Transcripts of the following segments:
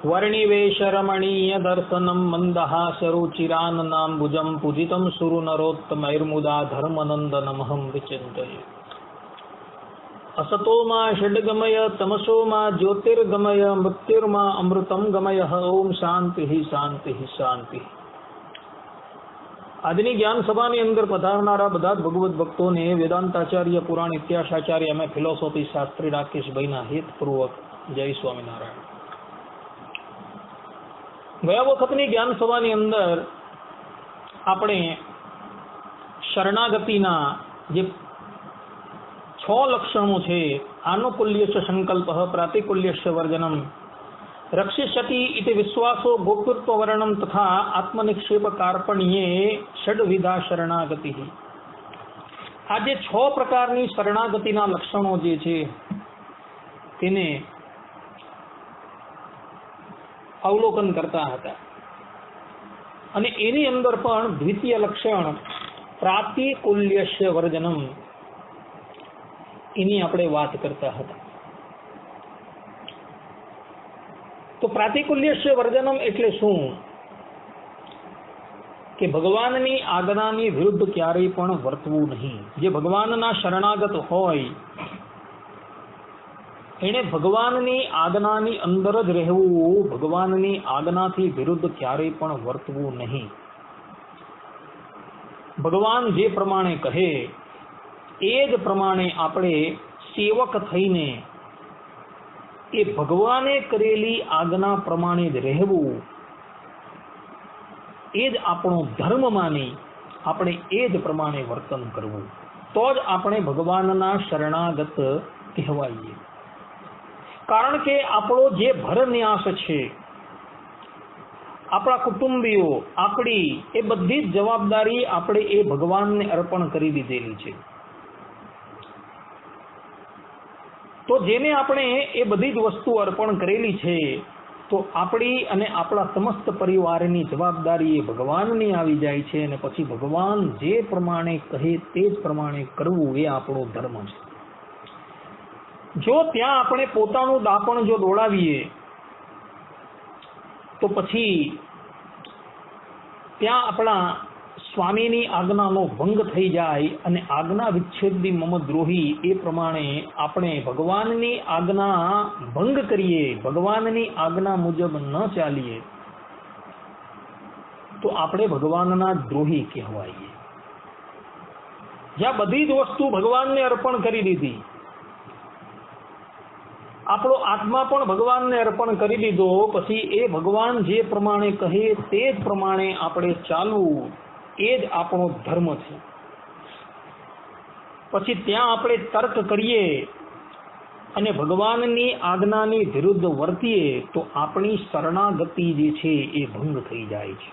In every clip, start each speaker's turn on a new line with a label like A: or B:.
A: वर्णिवेशरमणीय दर्शनम मंदहासरुचिराननाम्बुजं पूजितं सुरनरोत्तमैर्मुदा धर्मनंदनमहं विचिन्तये। असतो मा षड्गमय तमसो मा ज्योतिर्गमय मृत्युर्मा अमृतं गमय। ओम शांति शांति शांति। આજની જ્ઞાન સભાની અંદર પધારનારા બધા ભગવત ભક્તોને વેદાંતાચાર્ય પુરાણ ઇતિહાસાચાર્ય અમે ફિલોસોફી શાસ્ત્રી રાકેશભાઈના હિતપૂર્વક જય સ્વામિનારાયણ। ગયા વખતની જ્ઞાન સભાની અંદર આપણે શરણાગતિના જે 6 લક્ષણો છે, આનુકૂલ્યસ્ય સંકલ્પઃ, પ્રાતિકૂલ્યસ્ય વર્જનમ, रक्षिष्यति इति विश्वासो गोप्यत्व वर्णम तथा आत्मनिक्षेप कार्पण्ये षड्विधा शरणागति। आज 6 प्रकारनी शरणागतिना लक्षणों जे छे तेने अवलोकन करता हता अने एनी अंदर पण द्वितीय लक्षण प्रातिकूल्यस्य वर्जनम एनी आपणे वात करता हता। तो प्रातिकूल्यस्य वर्जनम एटले शुं के भगवाननी आज्ञानी विरुद्ध क्यारेय पण वर्तवू नहीं। जे भगवानना शरणागत होय एणे भगवाननी आज्ञानी अंदर ज रहेवू, भगवाननी आज्ञाथी विरुद्ध क्यारेय पण वर्तवू नहीं। भगवान जे प्रमाणे कहे ए ज प्रमाणे आपणे सेवक थईने ए भगवाने करेली आज्ञा प्रमाणे ज रहेवू ए ज आपणो धर्म मानी आपणे ए ज प्रमाणे वर्तन करवू, तो ज आपणे भगवानना शरणागत कहेवाईए। कारण के आपणो जे भरन्यास छे, आपणा कुटुंबीओ, आपणी ए बधी ज जवाबदारी आपणे ए भगवानने अर्पण करी दीधेली छे। तो जेने आपणे ए बधी ज वस्तु अर्पण करेली छे तो आपणी अने आपणा समस्त परिवारनी जवाबदारी ए भगवाननी आवी जाय छे अने पछी भगवान जे प्रमाणे कहे ते ज प्रमाणे करवू ए आपणो धर्म छे। जो त्यां आपणे पोतानुं दापण जो दौड़ावीए तो पछी त्यां आपणा स्वामीनी आज्ञानो भंग थई जाय अने आज्ञा विच्छेदी मम द्रोही ए प्रमाणे आपणे भगवाननी आज्ञा भंग करीए, भगवाननी आज्ञा मुजब न चालीए तो आपणे भगवानना द्रोही कहेवाईए। ज्यां बधी ज वस्तु भगवानने अर्पण करी दीधी, आपणो आत्मा पण भगवानने अर्पण करी दीधो, पछी ए भगवान जे प्रमाणे कहे ते ज प्रमाणे आपणे चालवू ए ज आपणो धर्म छे। पछी त्यां आपणे तर्क करीए अने भगवाननी आज्ञानी विरुद्ध वर्तीए तो आपणी शरणागति जे छे ए भंग थई जाय छे।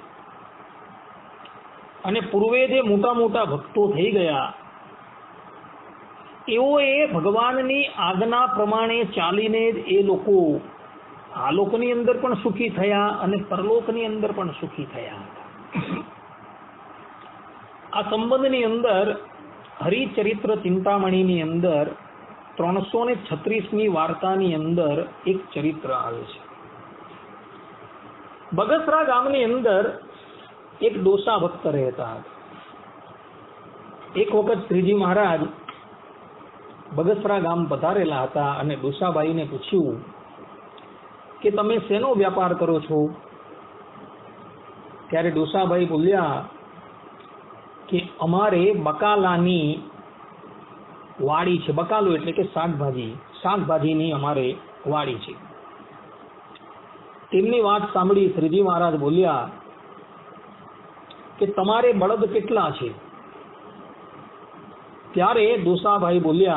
A: अने पूर्वे जे मोटा मोटा भक्तो थई गया एवोए भगवाननी आज्ञा प्रमाणे चालीने ज ए लोको आ लोकनी अंदर पण सुखी थया अने परलोकनी अंदर पण सुखी थया। आ संबंधनी अंदर हरिचरित्र चिंतामणिनी अंदर 336मी वार्तानी अंदर एक चरित्र आवे छे। बगसरा गामनी अंदर एक डोसा भक्त रहता हता। एक वखत श्रीजी महाराज बगसरा गाम पधारेला हता अने डोसाभाईने पूछ्युं के तमे शेनो व्यापार करो छो? त्यारे डोसाभाई बोल्या कि अमारे बकालानी वाड़ी छे। बकालो एटले के शाकभाजी, शाकभाजीनी अमारे वाड़ी छे। तेमनी वात सांभळी श्रीजी महाराज बोल्या कि तमारे बळद केटला छे? त्यारे डोसाभाई बोल्या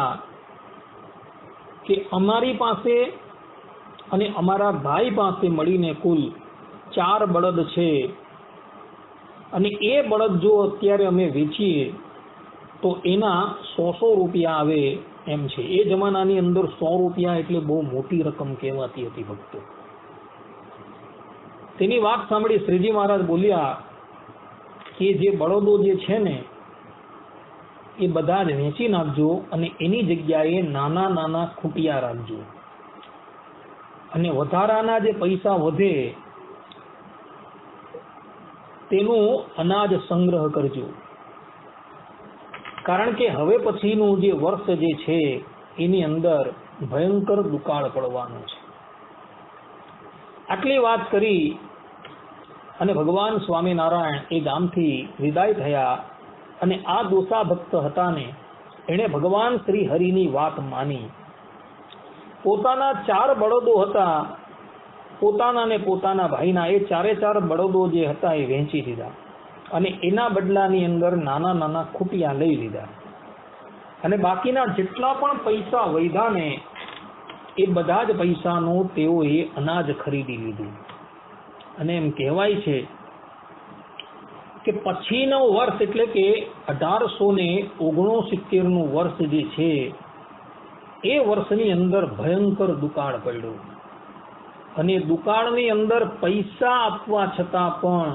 A: कि अमारी पासे अने अमारा भाई पासे मळीने कुल 4 बळद छे अने ए बळद जो अत्यारे अमे वेचीए तो एना 100 रुपया आवे एम छे। ए जमानानी अंदर 100 रुपया एटले बहु मोटी रकम कहेवाती हती भक्तो। तेनी वात सांभळी श्रीजी महाराज बोल्या कि जे बळदो जे छे ने ए बधा ज वेची नाखजो अने एनी जग्याए नाना नाना खूटिया राखजो। અને વધારાના જે પૈસા વધે તેનું અનાજ સંગ્રહ કરજો, કારણ કે હવે પછીનું જે વર્ષ જે છે એની અંદર ભયંકર દુકાળ પડવાનું છે. આટલી વાત કરી અને ભગવાન સ્વામિનારાયણ એ ગામથી વિદાય થયા. અને આ દોસા ભક્ત હતા ને એણે ભગવાન શ્રી હરિની વાત માની. પોતાના 4 બળદો હતા, પોતાના ને પોતાના ભાઈના, એ 4 બળદો જે હતા એ વેચી દીધા અને એના બદલાની અંદર નાના નાના ખૂટિયા લઈ લીધા. અને બાકીના જેટલા પણ પૈસા વધ્યા ને એ બધા જ પૈસાનું તેઓએ અનાજ ખરીદી લીધું. અને એમ કહેવાય છે કે પછીનો વર્ષ એટલે કે 1869 નું વર્ષ જે છે એ વર્ષની અંદર ભયંકર દુકાળ પડ્યું. અને દુકાળની અંદર પૈસા આપવા છતાં પણ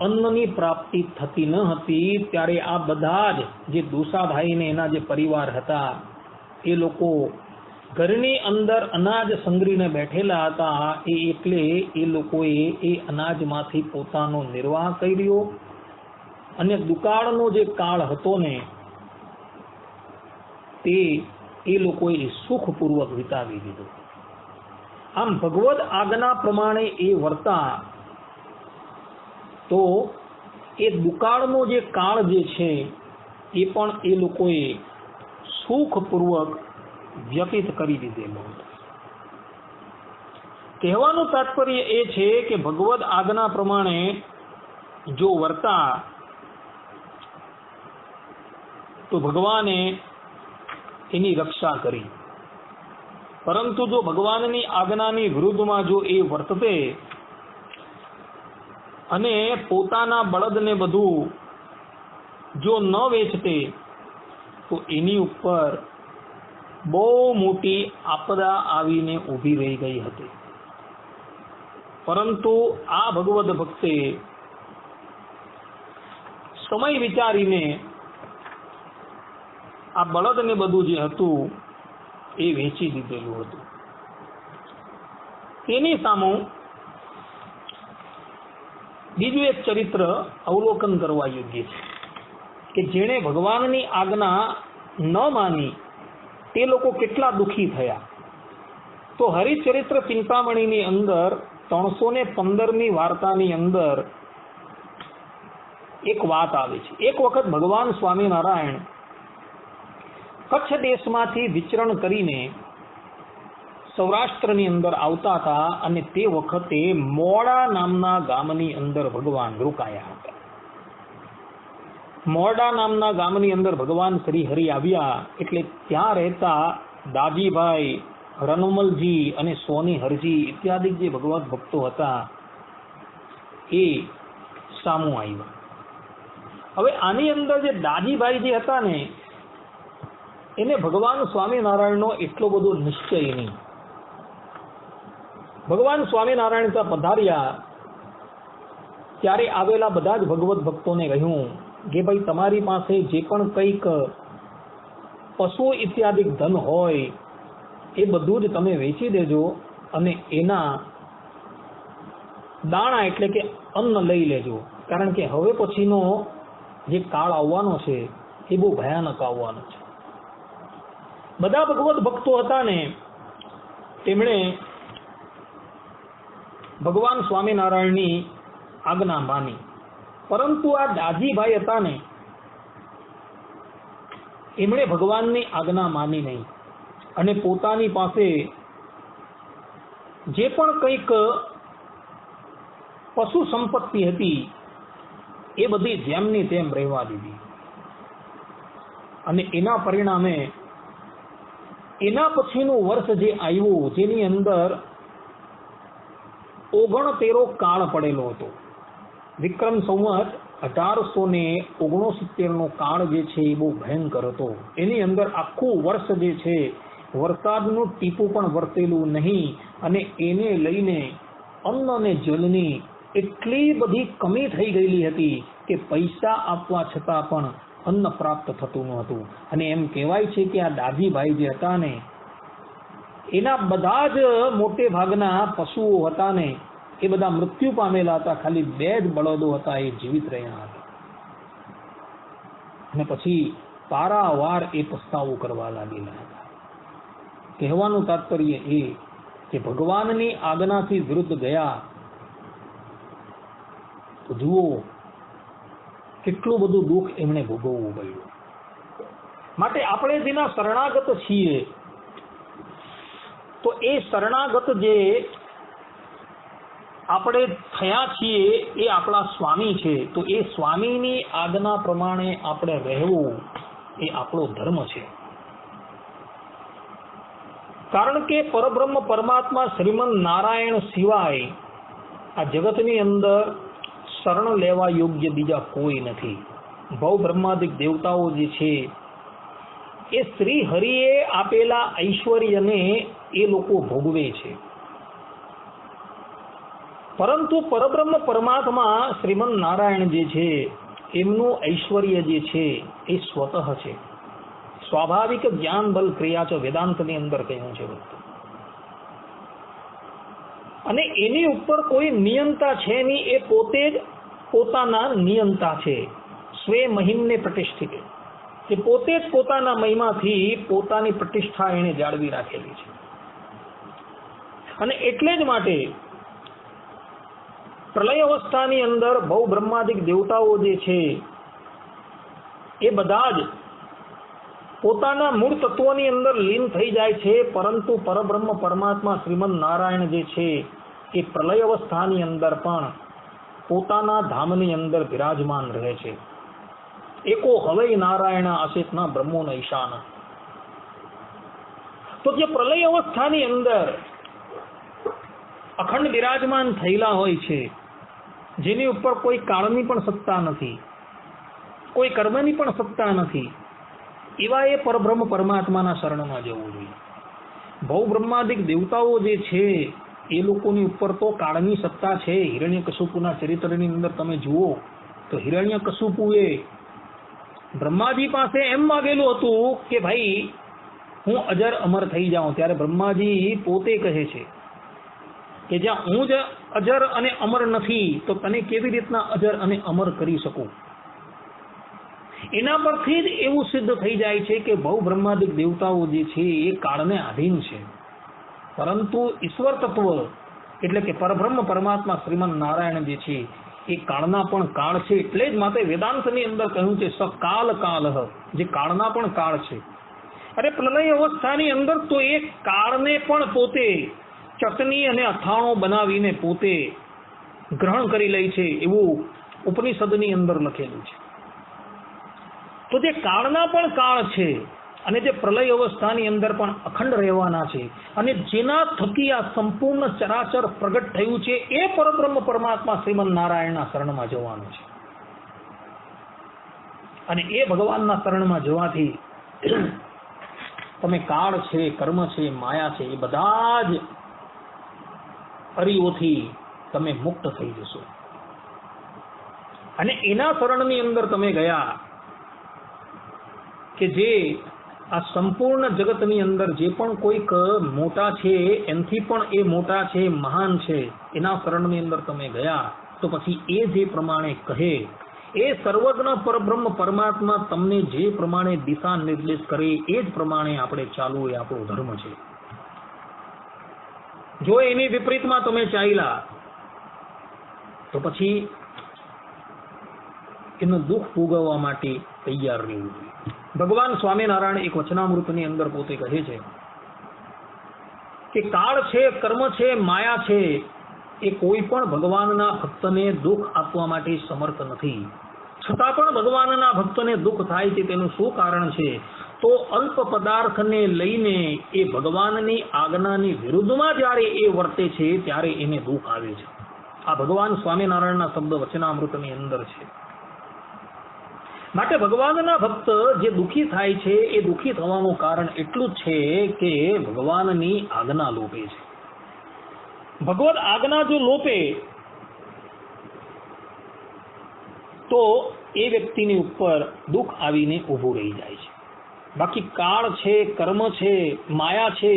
A: અન્નની પ્રાપ્તિ થતી ન હતી. ત્યારે આ બધા જ જે દોસાભાઈ ને એના જે પરિવાર હતા એ લોકો ઘરની અંદર અનાજ સંગ્રહીને બેઠેલા હતા. એટલે એ લોકોએ એ અનાજમાંથી પોતાનો નિર્વાહ કર્યો અને દુકાળનો જે કાળ હતો ને તે એ લોકોએ સુખપૂર્વક વિતાવી દીધો. આમ ભગવદ આજ્ઞા પ્રમાણે એ વર્તા તો એ દુકાળનો જે કાળ જે છે એ પણ એ લોકોએ સુખપૂર્વક વ્યતીત કરી દીધેલો. કહેવાનું તાત્પર્ય એ છે કે ભગવદ આજ્ઞા પ્રમાણે જો વર્તા તો ભગવાને એની રક્ષા કરી, પરંતુ જો ભગવાનની આજ્ઞાની વિરુદ્ધમાં જો એ વર્તતે અને પોતાના બળદને બધું જો ન વેચતે તો એની ઉપર બહુ મોટી આપદા આવીને ઊભી રહી ગઈ હતી. પરંતુ આ ભગવદ ભક્તે સમય વિચારીને આ બળદને બધું જે હતું એ વેચી દીધેલું હતું. તેની સામે બીજું એક ચરિત્ર અવલોકન કરવા યોગ્ય છે કે જેણે ભગવાનની આજ્ઞા ન માની તે લોકો કેટલા દુઃખી થયા. તો હરિચરિત્ર ચિંતામણીની અંદર 315મી વાર્તાની અંદર એક વાત આવે છે. એક વખત ભગવાન સ્વામિનારાયણ કચ્છ દેશમાંથી વિચરણ કરીને સૌરાષ્ટ્રની અંદર આવતા હતા અને તે વખતે મોડા નામના ગામની અંદર ભગવાન રોકાયા હતા. મોરડા નામના ગામની અંદર ભગવાન શ્રી હરિ આવ્યા એટલે ત્યાં રહેતા દાજીભાઈ, રનમલજી અને સોની હરજી ઇત્યાદિ જે ભગવત ભક્તો હતા એ સામું આવ્યા. હવે આની અંદર જે દાજીભાઈ જે હતા ને એને ભગવાન સ્વામિનારાયણનો એટલો બધો નિશ્ચય નહીં. ભગવાન સ્વામિનારાયણ ત્યાં પધાર્યા ત્યારે આવેલા બધા જ ભગવત ભક્તોને કહ્યું કે ભાઈ તમારી પાસે જે પણ કંઈક પશુ ઇત્યાદિ ધન હોય એ બધું જ તમે વેચી દેજો અને એના દાણા એટલે કે અન્ન લઈ લેજો, કારણ કે હવે પછીનો જે કાળ આવવાનો છે એ બહુ ભયાનક આવવાનો છે. બધા ભગવત ભક્તો હતા ને તેમણે ભગવાન સ્વામિનારાયણની આજ્ઞા માની, પરંતુ આ દાજીભાઈ હતા ને એમણે ભગવાનની આજ્ઞા માની નહીં અને પોતાની પાસે જે પણ કંઈક પશુ સંપત્તિ હતી એ બધી જેમની તેમ રહેવા દીધી. અને એના પરિણામે એના પછીનું વર્ષ જે આવ્યું જેની અંદર 69 કાળ પડેલો હતો. વિક્રમ સંવત 1869 નો કાળ જે છે એ બહુ ભયંકર હતો. એની અંદર આખું વર્ષ જે છે વરસાદનું ટીપું પણ વર્તેલું નહીં અને એને લઈને અન્ન અને જલની એટલી બધી કમી થઈ ગયેલી હતી કે પૈસા આપવા છતાં પણ અન્ન પ્રાપ્ત થતું ન હતું. અને એમ કહેવાય છે કે આ દાજીભાઈ જે હતા ને એના બધા જ મોટે ભાગના પશુઓ હતા ને એ બધા મૃત્યુ પામેલા હતા, ખાલી 2 જ બળદો હતા એ જીવિત રહ્યા હતા. અને પછી પારાવાર એ પસ્તાવો કરવા લાગેલા હતા. કહેવાનું તાત્પર્ય એ કે ભગવાનની આજ્ઞાથી વિરુદ્ધ ગયા તો જુઓ કેટલું બધું દુઃખ એમણે ભોગવવું પડ્યું. માટે આપણે જેના શરણાગત છીએ તો એ શરણાગત જે આપણે થયા છીએ એ આપણા સ્વામી છે. તો એ સ્વામીની આજ્ઞા પ્રમાણે આપણે રહેવું એ આપણો ધર્મ છે. કારણ કે પરબ્રહ્મ પરમાત્મા શ્રીમન નારાયણ સિવાય આ જગતની અંદર શરણ લેવા યોગ્ય બીજા કોઈ નથી. ભવ બ્રહ્માદિક દેવતાઓ જે છે એ શ્રી હરિએ આપેલા ઐશ્વર્યને એ લોકો ભોગવે છે. પરંતુ પરબ્રહ્મ પરમાત્મા શ્રીમન નારાયણ જે છે એમનું ઐશ્વર્ય જે છે એ સ્વતઃ છે. સ્વાભાવિક જ્ઞાન બલ ક્રિયા છે, વેદાંતની અંદર કહ્યું છે. અને એની ઉપર કોઈ નિયંતા છે નહીં, એ પોતે જ પોતાના નિયંતા છે. સ્વે મહિમને પ્રતિષ્ઠિત, કે પોતે જ પોતાના મહિમાથી પોતાની પ્રતિષ્ઠા એને જાળવી રાખેલી છે. અને એટલે જ માટે પ્રલય અવસ્થાની અંદર ભવ બ્રહ્માદિક દેવતાઓ જે છે એ બધા જ પોતાના મૂળ તત્વની અંદર લીન થઈ જાય છે. પરંતુ પરબ્રહ્મ પરમાત્મા શ્રીમન નારાયણ જે છે એ પ્રલય અવસ્થાની અંદર પણ પોતાના ધામની અંદર બિરાજમાન રહે છે. એકો હવે નારાયણ આશિતના બ્રહ્મો ન ઈશાન. તો જે પ્રલય અવસ્થાની અંદર અખંડ બિરાજમાન થયેલા હોય છે, જેની ઉપર કોઈ કાળની પણ સત્તા નથી, કોઈ કર્મની પણ સત્તા નથી, એવા એ પરબ્રહ્મ પરમાત્માના શરણમાં જવું જોઈએ. ભવ બ્રહ્માદિક દેવતાઓ જે છે એ લોકોની ઉપર તો કાળની સત્તા છે. હિરણ્યકશુપુના ચરિત્રની અંદર તમે જુઓ તો હિરણ્યકશુપુએ બ્રહ્માજી પાસે એમ માગેલું હતું કે ભાઈ હું અજર અમર થઈ જાઉં. ત્યારે બ્રહ્માજી પોતે કહે છે કે જ્યાં હું જ અજર અને અમર નથી તો તને કેવી રીતના અજર અને અમર કરી શકું. એના પરથી જ એવું સિદ્ધ થઈ જાય છે કે ભવ બ્રહ્માદિક દેવતાઓ જે છે એ કાળને આધીન છે. પરંતુ ઈશ્વર તત્વ એટલે કે પરબ્રહ્મ પરમાત્મા શ્રીમન નારાયણ જે છે એ કાળના પણ કાળ છે. એટલે જ માટે વેદાંતની અંદર કહ્યું છે સકાલ કાલઃ, જે કાળના પણ કાળ છે. અરે પ્રલય અવસ્થાની અંદર તો એ કાળને પણ પોતે ચટણી અને અથાણો બનાવીને પોતે ગ્રહણ કરી લે છે, એવું ઉપનિષદની અંદર લખેલું છે. તો જે કાળના પણ કાળ છે અને જે પ્રલય અવસ્થાની અંદર પણ અખંડ રહેવાના છે અને જેના થકી આ સંપૂર્ણ ચરાચર પ્રગટ થયું છે એ પરબ્રહ્મ પરમાત્મા શ્રીમન નારાયણના શરણમાં જવાનું છે. અને એ ભગવાનના શરણમાં જવાથી તમે કાળ છે, કર્મ છે, માયા છે, એ બધા જ અરીઓથી તમે મુક્ત થઈ જશો. અને એના શરણની અંદર તમે ગયા કે જે આ સંપૂર્ણ જગતની અંદર જે પણ કોઈક મોટા છે એનાથી પણ એ મોટા છે, મહાન છે, એના શરણની અંદર તમે ગયા તો પછી એ જે પ્રમાણે કહે એ સર્વજ્ઞ પરબ્રહ્મ પરમાત્મા તમને જે પ્રમાણે દિશા નિર્દેશ કરે એ જ પ્રમાણે આપણે ચાલવું એ આપણો ધર્મ છે. જો એની વિપરીતમાં તમે ચાલ્યા તો પછી એનું દુઃખ ભોગવવા માટે તૈયાર રહેવું જોઈએ. ભગવાન સ્વામિનારાયણ એક વચનામૃતની અંદર પોતે કહે છે કે કાળ છે, કર્મ છે, માયા છે, એ કોઈ પણ ભગવાનના ભક્તને દુઃખ આપવા માટે સમર્થ નથી. છતાં પણ ભગવાનના ભક્તને દુઃખ થાય છે. તેનું શું કારણ છે? તો અલ્પ પદાર્થને લઈને એ ભગવાનની આજ્ઞાની વિરુદ્ધમાં જ્યારે એ વર્તે છે ત્યારે એને દુઃખ આવે છે. આ ભગવાન સ્વામિનારાયણના શબ્દ વચનામૃતની અંદર છે. માટે ભગવાનના ભક્ત જે દુઃખી થાય છે એ દુઃખી થવાનું કારણ એટલું જ છે કે ભગવાનની આજ્ઞા લોપે છે. ભગવદ આજ્ઞા જો લોપે તો એ વ્યક્તિની ઉપર દુઃખ આવીને ઊભું રહી જાય છે. બાકી કાળ છે, કર્મ છે, માયા છે,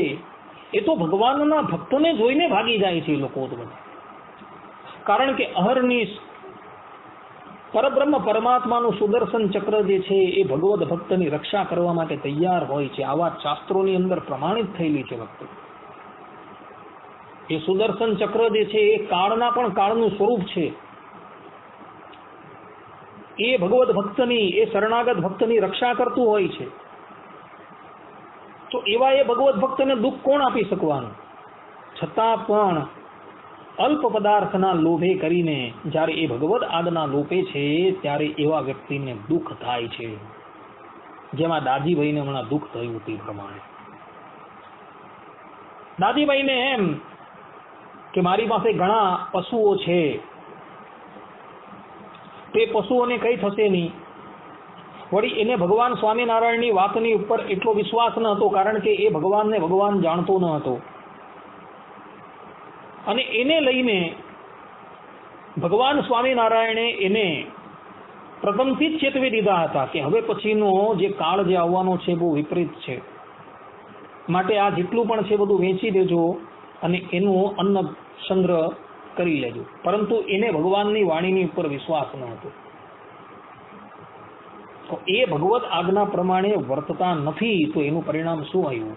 A: એ તો ભગવાનના ભક્તોને જોઈને ભાગી જાય છે એ લોકો તો બધા. કારણ કે અહર્નિશ પરબ્રહ્મ પરમાત્માનું સુદર્શન ચક્ર જે છે એ ભગવદ ભક્તની રક્ષા કરવા માટે તૈયાર હોય છે. આ વાત શાસ્ત્રોની અંદર પ્રમાણિત થયેલી છે ભક્તો. એ સુદર્શન ચક્ર જે છે એ કાળના પણ કાળનું સ્વરૂપ છે. એ ભગવદ ભક્તની, એ શરણાગત ભક્તની રક્ષા કરતું હોય છે. તો એવા એ ભગવદ ભક્તને દુઃખ કોણ આપી શકવાનું? છતાં પણ અલ્પ પદાર્થના લોભે કરીને જ્યારે એ ભગવદ આજ્ઞા લોપે છે ત્યારે એવા વ્યક્તિને દુઃખ થાય છે. જેમાં દાજીભાઈને હમણાં દુઃખ થયું તે પ્રમાણે. દાજીભાઈને એમ કે મારી પાસે ઘણા પશુઓ છે, તે પશુઓને કઈ થશે નહીં. વળી એને ભગવાન સ્વામિનારાયણની વાતની ઉપર એટલો વિશ્વાસ ન હતો, કારણ કે એ ભગવાનને ભગવાન જાણતો ન હતો. અને એને લઈને ભગવાન સ્વામિનારાયણે એને પ્રથમથી જ ચેતવી દીધા હતા કે હવે પછીનો જે કાળ જે આવવાનો છે બહુ વિપરીત છે, માટે આ જેટલું પણ છે બધું વેચી દેજો અને એનું અન્ન સંગ્રહ કરી લેજો. પરંતુ એને ભગવાનની વાણીની ઉપર વિશ્વાસ ન હતો. તો એ ભગવત આજ્ઞા પ્રમાણે વર્તતા નથી, તો એનું પરિણામ શું આવ્યું?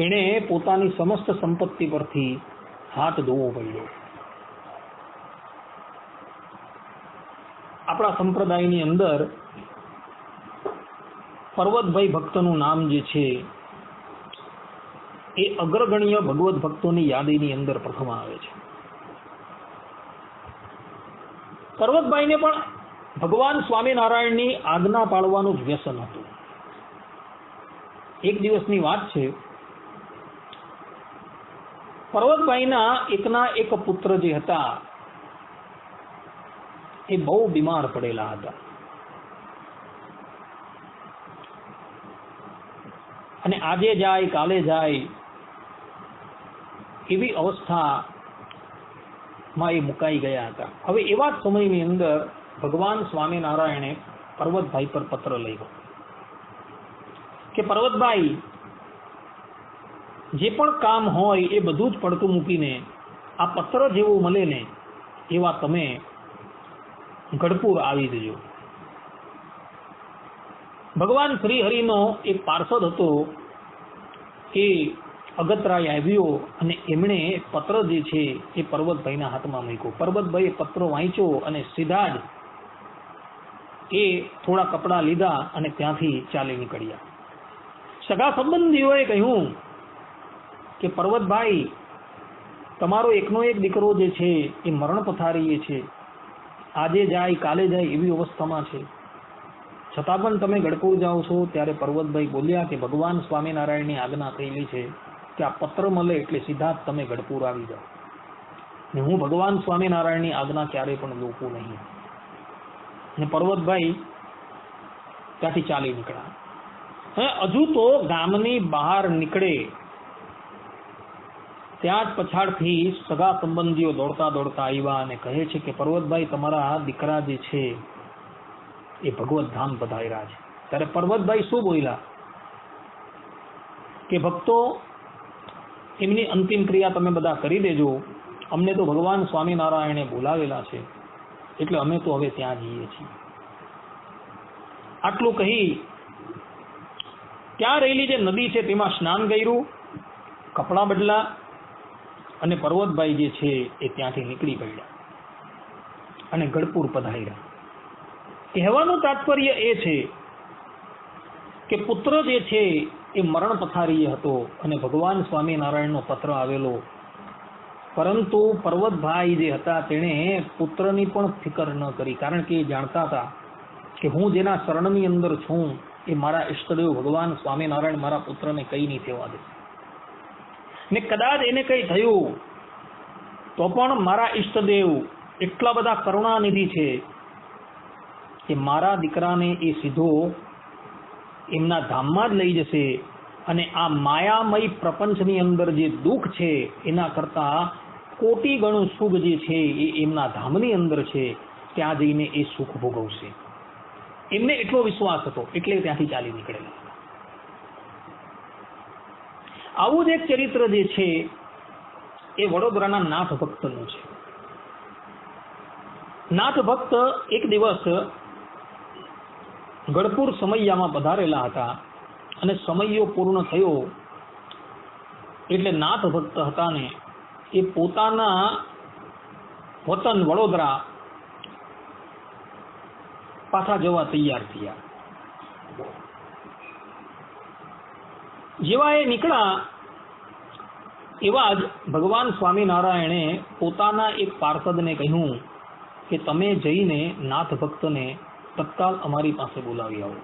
A: એણે પોતાની સમસ્ત સંપત્તિ પરથી હાથ ધોવો પડ્યો. આપણા સંપ્રદાયની અંદર પર્વતભાઈ ભક્તનું નામ જે છે એ અગ્રગણ્ય ભગવત ભક્તોની યાદીની અંદર પ્રથમ આવે છે. પર્વતભાઈને પણ ભગવાન સ્વામિનારાયણની આજ્ઞા પાળવાનું જ વ્યસન હતું. એક દિવસની વાત છે, પર્વતભાઈના એકના એક પુત્ર જે હતા એ બહુ બીમાર પડેલા હતા. અને આજે જાય કાલે જાય એવી અવસ્થામાં એ મુકાઈ ગયા હતા. હવે એવા જ સમયની અંદર ભગવાન સ્વામિનારાયણે પર્વતભાઈ પર પત્ર લખ્યો કે પર્વતભાઈ, જે પણ કામ હોય એ બધું જ પડતું મૂકીને આ પત્ર જેવું મળે ને એવા તમે ગઢપુર આવી જજો. ભગવાન શ્રી હરિનો એક પાર્ષદ હતો, એ અગતરાય આવ્યો અને એમણે પત્ર જે છે એ પર્વતભાઈના હાથમાં મૂક્યો. પર્વતભાઈએ પત્ર વાંચ્યો અને સીધા જ એ થોડા કપડાં લીધા અને ત્યાંથી ચાલી નીકળ્યા. સગા સંબંધીઓએ કહ્યું કે પર્વતભાઈ, તમારો એકનો એક દીકરો જે છે એ મરણ પથારીએ છે, આજે જાય કાલે જાય એવી અવસ્થામાં છે, છતાં પણ તમે ગઢપુર જાઓ છો. ત્યારે પર્વતભાઈ બોલ્યા કે ભગવાન સ્વામિનારાયણની આજ્ઞા થયેલી છે કે આ પત્ર મળે એટલે સીધા જ તમે ગઢપુર આવી જાઓ, ને હું ભગવાન સ્વામિનારાયણની આજ્ઞા ક્યારેય પણ લોપું નહીં. ને પર્વતભાઈ ત્યાંથી ચાલી નીકળ્યા. હજુ તો ગામની બહાર નીકળે ત્યાં જ પછાડથી સગા સંબંધીઓ દોડતા દોડતા આવ્યા અને કહે છે કે પર્વતભાઈ, તમારા દીકરા જે છે એ ભગવત ધામ પધાર્યા છે. ત્યારે પર્વતભાઈ શું બોલ્યા કે ભક્તો, એમની અંતિમ ક્રિયા તમે બધા કરી દેજો, અમને તો ભગવાન સ્વામિનારાયણે બોલાવેલા છે એટલે અમે તો હવે ત્યાં જઈએ છીએ. આટલું કહી ત્યાં રહેલી જે નદી છે તેમાં સ્નાન કર્યું, કપડાં બદલા અને પર્વતભાઈ જે છે એ ત્યાંથી નીકળી પડ્યા અને ગઢપુર પધાર્યા. કહેવાનું તાત્પર્ય એ છે કે પુત્ર જે છે એ મરણ પથારીએ હતો અને ભગવાન સ્વામિનારાયણનો પત્ર આવેલો, પરંતુ પર્વતભાઈ જે હતા તેણે પુત્રની પણ ફિકર ન કરી, કારણ કે એ જાણતા હતા કે હું જેના શરણની અંદર છું એ મારા ઈષ્ટદેવ ભગવાન સ્વામિનારાયણ મારા પુત્રને કંઈ નહીં થવા દે, ને કદાચ એને કંઈ થયું તો પણ મારા ઈષ્ટદેવ એટલા બધા કરુણાનિધિ છે કે મારા દીકરાને એ સીધો એમના ધામમાં જ લઈ જશે અને આ માયામય પ્રપંચની અંદર જે દુઃખ છે એના કરતા કોટી ગણું સુખ જે છે એ એમના ધામની અંદર છે, ત્યાં જઈને એ સુખ ભોગવશે. એમને એટલો વિશ્વાસ હતો એટલે ત્યાંથી ચાલી નીકળેલા. આવું જ એક ચરિત્ર જે છે એ વડોદરાના નાથ ભક્તનું છે. નાથ ભક્ત એક દિવસ ગઢપુર સમૈયામાં પધારેલા હતા અને સમૈયો પૂર્ણ થયો એટલે નાથ ભક્ત હતા ને એ પોતાના વતન વડોદરા પાછા જવા તૈયાર થયા. જેવા એ નીકળ્યા એવા જ ભગવાન સ્વામિનારાયણે પોતાના એક પાર્ષદને કહ્યું કે તમે જઈને નાથ ભક્તને તત્કાલ અમારી પાસે બોલાવી આવો.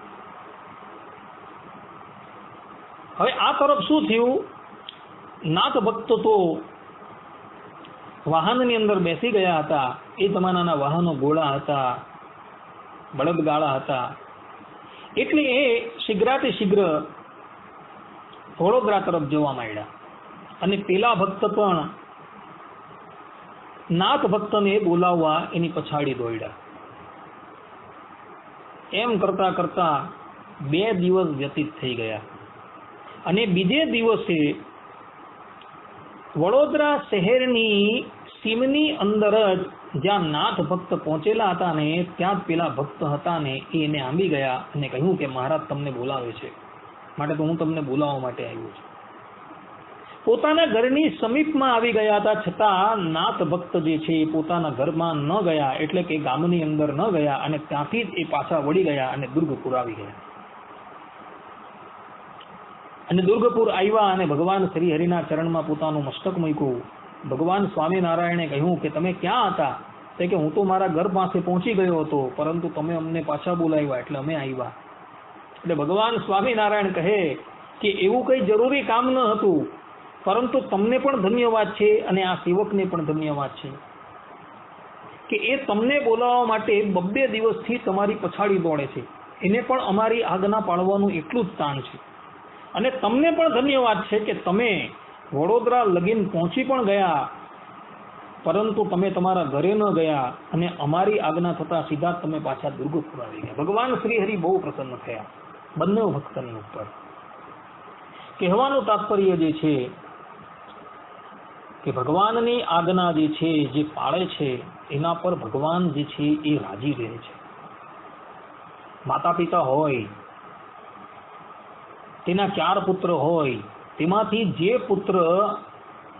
A: હવે આ તરફ શું થયું, નાથ ભક્ત તો વાહનની અંદર બેસી ગયા હતા. એ જમાનાના વાહનો ઘોડા હતા, બળદગાડા હતા. એટલે એ શીઘ્રાતિ શીઘ્ર વડોદરા તરફ જવા માંડ્યા અને પેલા ભક્ત પણ નાથ ભક્તને બોલાવવા એની પછાડી દોડ્યા. એમ કરતા કરતા 2 દિવસ વ્યતીત થઈ ગયા અને બીજે દિવસે વડોદરા શહેરની સીમની અંદર જ જ્યાં નાથ ભક્ત પહોંચેલા હતા ને ત્યાં જ પેલા ભક્ત હતા ને એને આંબી ગયા અને કહ્યું કે મહારાજ તમને બોલાવે છે, માટે તો હું તમને બોલાવવા માટે આવ્યો છું. પોતાના ઘરની સમીપમાં આવી ગયા હતા છતાં નાથ ભક્ત જે છે એ પોતાના ઘરમાં ન ગયા, એટલે કે ગામની અંદર ન ગયા અને ત્યાંથી જ એ પાછા વળી ગયા અને દુર્ગપુર આવી ગયા. અને દુર્ગપુર આવ્યા અને ભગવાન શ્રી હરિના ચરણમાં પોતાનું મસ્તક મૂક્યું. ભગવાન સ્વામિનારાયણે કહ્યું કે તમે ક્યાં હતા? તે કે હું તો મારા ઘર પાસે પહોંચી ગયો હતો, પરંતુ તમે અમને પાછા બોલાવ્યા એટલે અમે આવ્યા. એટલે ભગવાન સ્વામિનારાયણ કહે કે એવું કંઈ જરૂરી કામ ન હતું, પરંતુ તમને પણ ધન્યવાદ છે અને આ સેવકને પણ ધન્યવાદ છે કે એ તમને બોલાવવા માટે 2 દિવસથી તમારી પછાડી દોડે છે. એને પણ અમારી આજ્ઞા પાળવાનું એટલું જ તાણ છે. અને તમને પણ ધન્યવાદ છે કે તમે વડોદરા લગીન પહોંચી પણ ગયા, પરંતુ તમે તમારા ઘરે ન ગયા અને અમારી આજ્ઞા થતા સીધા તમે પાછા દુર્ગપુર આવી ગયા. ભગવાન શ્રી હરિ બહુ પ્રસન્ન થયા બંને ભક્તની ઉપર. કહેવાનું તાત્પર્ય જે છે કે ભગવાનની આજ્ઞા જે છે જે પાળે છે એના પર ભગવાન જે છે એ રાજી રહે છે. માતા પિતા હોય, તેના 4 પુત્ર હોય, તેમાંથી જે પુત્ર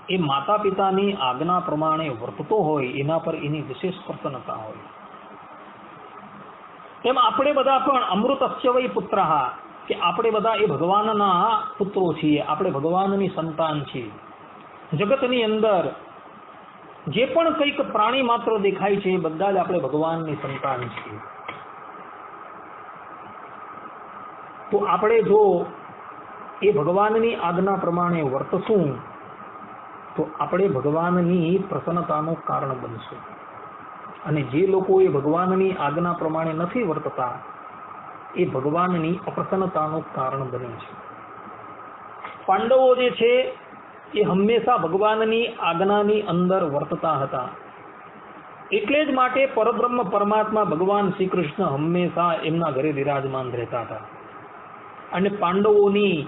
A: એ માતા પિતાની આજ્ઞા પ્રમાણે વર્તતો હોય એના પર એની વિશેષ પ્રસન્નતા હોય. તેમ આપણે બધા પણ અમૃતસ્ય વૈ પુત્રઃ, કે આપણે બધા એ ભગવાનના પુત્રો છીએ, આપણે ભગવાનની સંતાન છીએ. જગતની અંદર જે પણ કંઈક પ્રાણી માત્ર દેખાય છે એ બધા જ આપણે ભગવાનની સંતાન છીએ. તો આપણે જો એ ભગવાનની આજ્ઞા પ્રમાણે વર્તશું તો આપણે ભગવાનની પ્રસન્નતાનું કારણ બનશું. અને જે લોકો એ ભગવાનની આજ્ઞા પ્રમાણે નથી વર્તતા એ ભગવાનની અપ્રસન્નતાનું કારણ બને છે. પાંડવો જે છે એ હંમેશા ભગવાનની આજ્ઞાની અંદર વર્તતા હતા. એટલે જ માટે પરબ્રહ્મ પરમાત્મા ભગવાન શ્રી કૃષ્ણ હંમેશા એમના ઘરે વિરાજમાન રહેતા હતા અને પાંડવોની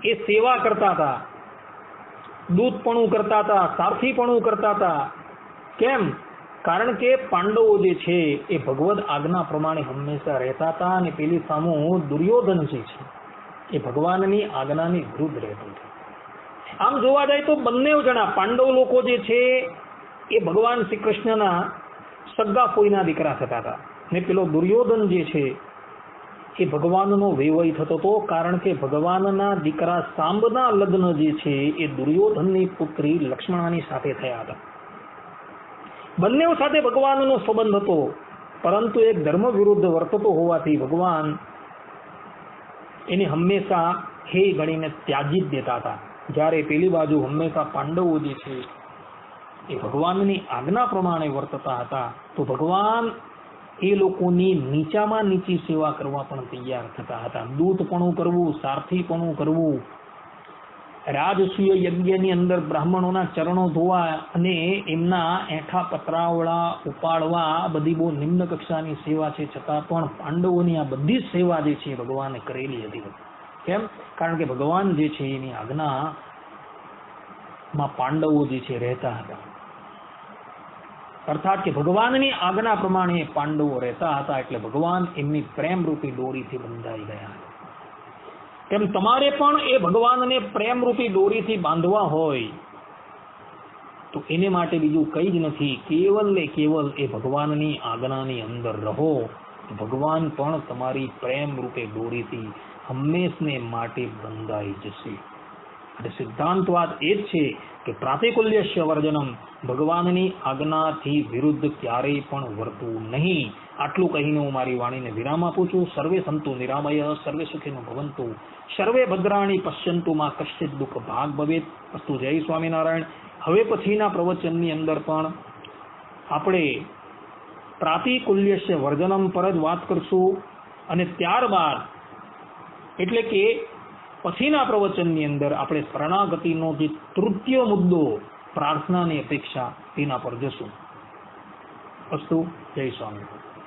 A: એ સેવા કરતા હતા, દૂતપણું કરતા હતા, સારથીપણું કરતા હતા. કેમ? કારણ કે પાંડવો જે છે એ ભગવદ આજ્ઞા પ્રમાણે હંમેશા રહેતા હતા અને પેલી સામું દુર્યોધન જે છે એ ભગવાનની આજ્ઞાની વિરુદ્ધ રહેતો હતો. આમ જોવા જાય તો બંને જણા પાંડવ લોકો જે છે એ ભગવાન શ્રી કૃષ્ણના સગા ફોઈના દીકરા થતા હતા ને પેલો દુર્યોધન જે છે એ ભગવાનનો વેવય થતો હતો. કારણ કે ભગવાનના દીકરા સાંબના લગ્ન જે છે એ દુર્યોધનની પુત્રી લક્ષ્મણાની સાથે થયા હતા. બંને સાથે ભગવાનનો સંબંધ હતો, પરંતુ એક ધર્મ વિરુદ્ધ વર્તતો હોવાથી ભગવાન એને હંમેશા હે ગણીને ત્યાજી જ દેતા હતા. જ્યારે પેલી બાજુ હંમેશા પાંડવો જે છે એ ભગવાનની આજ્ઞા પ્રમાણે વર્તતા હતા તો ભગવાન એ લોકોની નીચામાં નીચી સેવા કરવા પણ તૈયાર થતા હતા. દૂતપણું કરવું, સારથીપણું કરવું, રાજસૂય યજ્ઞની અંદર બ્રાહ્મણોના ચરણો ધોવા અને એમના એઠા પતરાવડા ઉપાડવા, બધી બહુ નિમ્ન કક્ષાની સેવા છે. છતાં પણ પાંડવોની આ બધી જ સેવા જે છે ભગવાને કરેલી હતી. કેમ? કારણ કે ભગવાન જે છે એની આજ્ઞામાં પાંડવો જે છે રહેતા હતા, અર્થાત કે ભગવાનની આજ્ઞા પ્રમાણે પાંડવો રહેતા હતા, એટલે ભગવાન એમની પ્રેમરૂપી દોરીથી બંધાઈ ગયા. તેમ તમારે પણ એ ભગવાનને પ્રેમરૂપી દોરીથી બાંધવા હોય તો એને માટે બીજું કંઈ જ નથી, કેવલ ને કેવલ એ ભગવાનની આજ્ઞાની અંદર રહો. ભગવાન પણ તમારી પ્રેમરૂપે દોરીથી હંમેશને માટે બંધાઈ જશે. એટલે સિદ્ધાંત વાત એ જ છે કે પ્રાતિકુલ્યસ્ય વર્જનમ, ભગવાનની આજ્ઞાથી વિરુદ્ધ ક્યારેય પણ વર્તવું નહીં. આટલું કહીને હું મારી વાણીને વિરામ આપું છું. સર્વે સંતુ નિરામય, સર્વે સુખીનો ભવંતુ, સર્વે ભદ્રાણી પશ્યંતુ, માં કશ્ચિત દુઃખ ભાગ ભવેત. અસ્તુ. જય સ્વામિનારાયણ. હવે પછીના પ્રવચનની અંદર પણ આપણે પ્રાતિકુલ્યસ્ય વર્જનમ પર જ વાત કરશું, અને ત્યારબાદ એટલે કે પછીના પ્રવચનની અંદર આપણે શરણાગતિનો જે તૃતીય મુદ્દો, પ્રાર્થનાની અપેક્ષા, તેના પર જશું. અસ્તુ. જય સ્વામિનારાયણ.